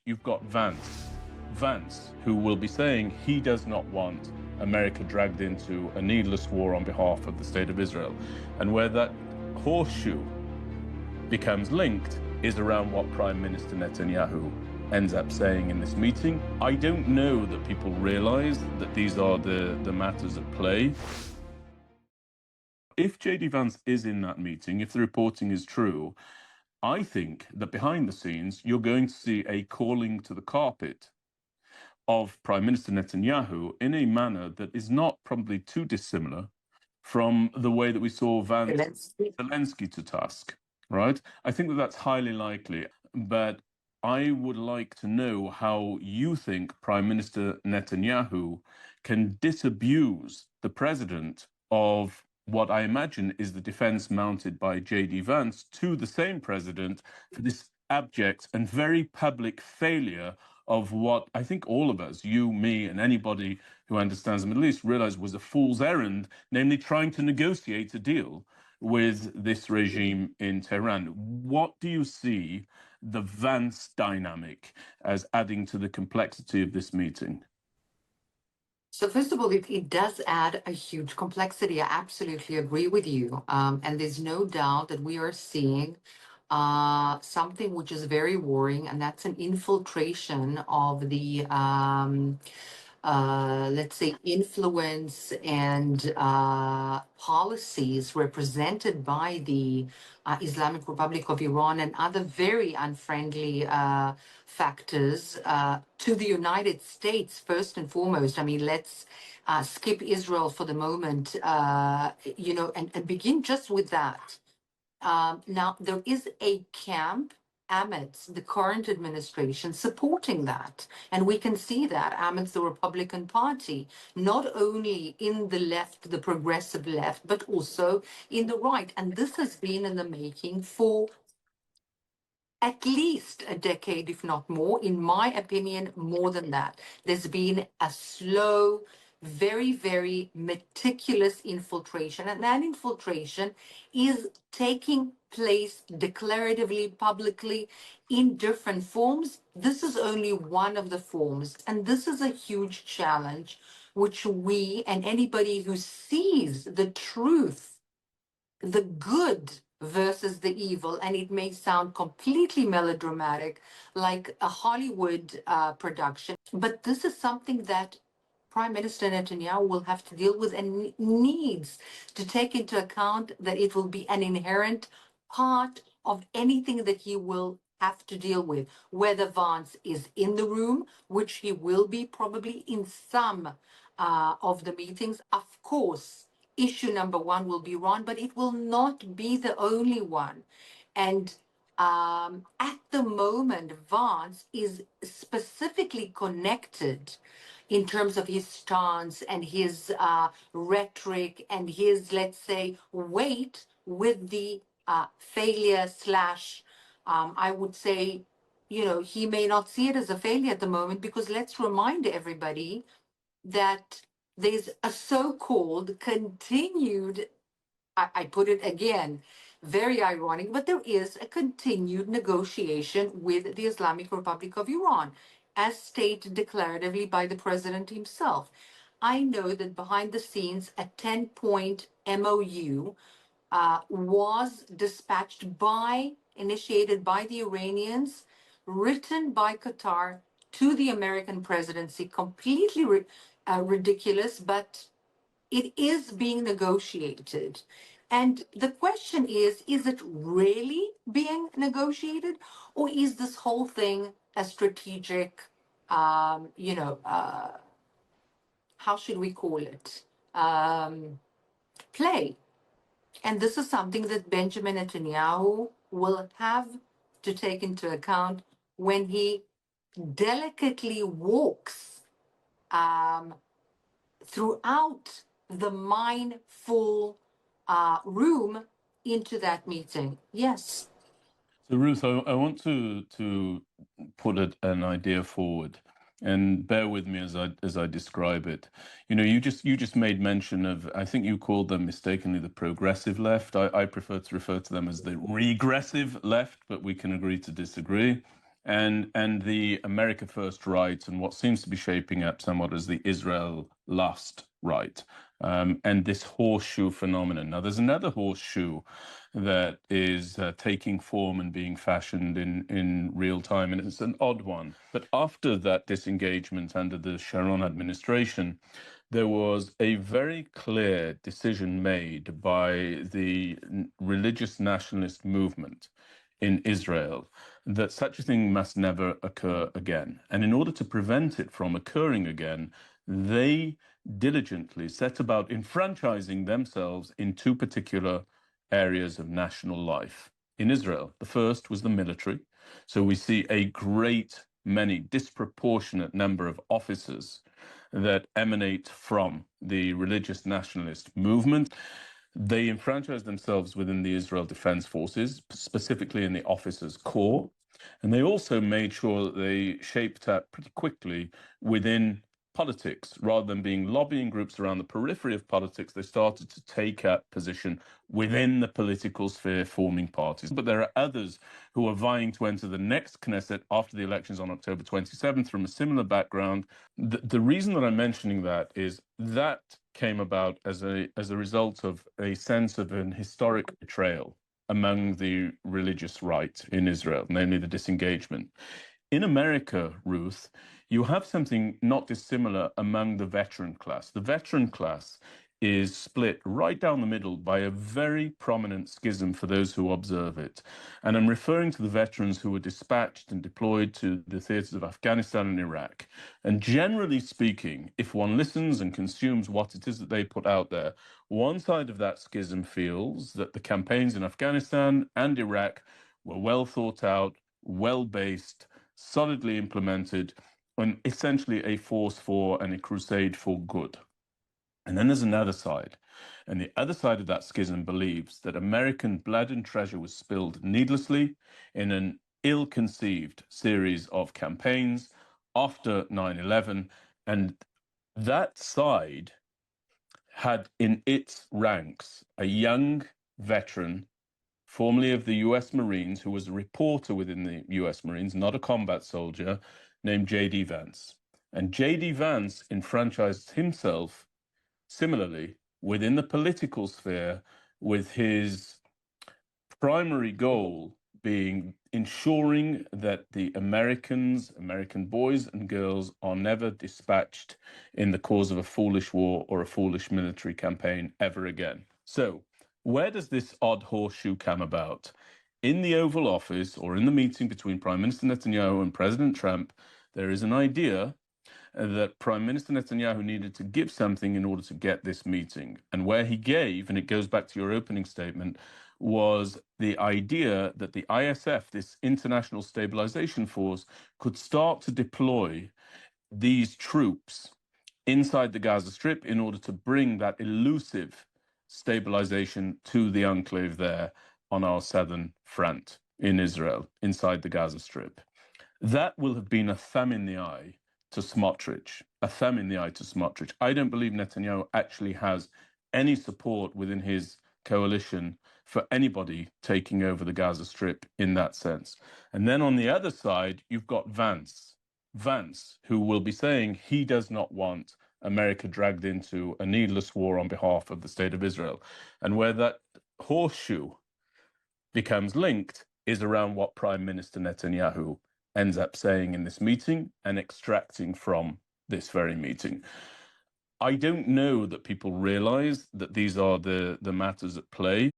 you've got Vance, who will be saying he does not want America dragged into a needless war on behalf of the state of Israel. And where that horseshoe becomes linked is around what Prime Minister Netanyahu ends up saying in this meeting. I don't know that people realize that these are the matters at play. If J.D. Vance is in that meeting, if the reporting is true, I think that behind the scenes, you're going to see a calling to the carpet of Prime Minister Netanyahu in a manner that is not probably too dissimilar from the way that we saw Zelensky to task, right? I think that that's highly likely, but I would like to know how you think Prime Minister Netanyahu can disabuse the president of what I imagine is the defense mounted by J.D. Vance to the same president for this abject and very public failure of what I think all of us, you, me, and anybody who understands the Middle East, realize was a fool's errand, namely trying to negotiate a deal with this regime in Tehran. What do you see the Vance dynamic as adding to the complexity of this meeting? So first of all, it does add a huge complexity. I absolutely agree with you. And there's no doubt that we are seeing something which is very worrying, and that's an infiltration of the, let's say, influence and policies represented by the Islamic Republic of Iran and other very unfriendly factors to the United States, first and foremost. I mean, let's skip Israel for the moment, and begin just with that. Now, there is a camp amidst the current administration supporting that. And we can see that amidst the Republican Party, not only in the left, the progressive left, but also in the right. And this has been in the making for at least a decade, if not more. In my opinion, more than that. There's been a slow, very, very meticulous infiltration. And that infiltration is taking place declaratively, publicly, in different forms. This is only one of the forms. And this is a huge challenge, which we and anybody who sees the truth, the good versus the evil, and it may sound completely melodramatic, like a Hollywood production, but this is something that Prime Minister Netanyahu will have to deal with and needs to take into account that it will be an inherent part of anything that he will have to deal with, whether Vance is in the room, which he will be probably in some of the meetings. Of course, issue number one will be Iran, but it will not be the only one. And at the moment, Vance is specifically connected in terms of his stance and his rhetoric and his, let's say, weight with the failure slash, I would say, he may not see it as a failure at the moment, because let's remind everybody that there's a so-called continued, I put it again, very ironic, but there is a continued negotiation with the Islamic Republic of Iran, as stated declaratively by the president himself. I know that behind the scenes, a 10-point MOU was dispatched initiated by the Iranians, written by Qatar to the American presidency, completely ridiculous, but it is being negotiated. And the question is it really being negotiated, or is this whole thing a strategic, how should we call it, play? And this is something that Benjamin Netanyahu will have to take into account when he delicately walks throughout the mindful room into that meeting. Yes. So Ruth, I want to put an idea forward, and bear with me as I describe it. You just made mention of, I think you called them mistakenly the progressive left. I prefer to refer to them as the regressive left, but we can agree to disagree. and the America First right, and what seems to be shaping up somewhat as the Israel Last right, and this horseshoe phenomenon. Now, there's another horseshoe that is taking form and being fashioned in real time, and it's an odd one. But after that disengagement under the Sharon administration, there was a very clear decision made by the religious nationalist movement in Israel that such a thing must never occur again. And in order to prevent it from occurring again, they diligently set about enfranchising themselves in two particular areas of national life in Israel. The first was the military. So we see a great many disproportionate number of officers that emanate from the religious nationalist movement. They enfranchised themselves within the Israel Defense Forces, specifically in the officers' corps. And they also made sure that they shaped up pretty quickly within politics. Rather than being lobbying groups around the periphery of politics, they started to take up position within the political sphere, forming parties. But there are others who are vying to enter the next Knesset after the elections on October 27th from a similar background. The reason that I'm mentioning that is that came about as a result of a sense of an historic betrayal among the religious right in Israel, namely the disengagement. In America, Ruth, you have something not dissimilar among the veteran class. The veteran class is split right down the middle by a very prominent schism for those who observe it. And I'm referring to the veterans who were dispatched and deployed to the theaters of Afghanistan and Iraq. And generally speaking, if one listens and consumes what it is that they put out there, one side of that schism feels that the campaigns in Afghanistan and Iraq were well thought out, well-based, solidly implemented, and essentially a force for and a crusade for good. And then there's another side. And the other side of that schism believes that American blood and treasure was spilled needlessly in an ill-conceived series of campaigns after 9/11. And that side had in its ranks a young veteran, formerly of the US Marines, who was a reporter within the US Marines, not a combat soldier, named J.D. Vance. And J.D. Vance enfranchised himself similarly within the political sphere, with his primary goal being ensuring that the American boys and girls, are never dispatched in the cause of a foolish war or a foolish military campaign ever again. So, where does this odd horseshoe come about? In the Oval Office, or in the meeting between Prime Minister Netanyahu and President Trump, there is an idea that Prime Minister Netanyahu needed to give something in order to get this meeting. And where he gave, and it goes back to your opening statement, was the idea that the ISF, this international stabilization force, could start to deploy these troops inside the Gaza Strip in order to bring that elusive stabilization to the enclave there on our southern front in Israel, inside the Gaza Strip. That will have been a thumb in the eye to Smotrich, a thumb in the eye to Smotrich. I don't believe Netanyahu actually has any support within his coalition for anybody taking over the Gaza Strip in that sense. And then on the other side, you've got Vance, who will be saying he does not want America dragged into a needless war on behalf of the state of Israel. And where that horseshoe becomes linked is around what Prime Minister Netanyahu ends up saying in this meeting and extracting from this very meeting. I don't know that people realize that these are the matters at play.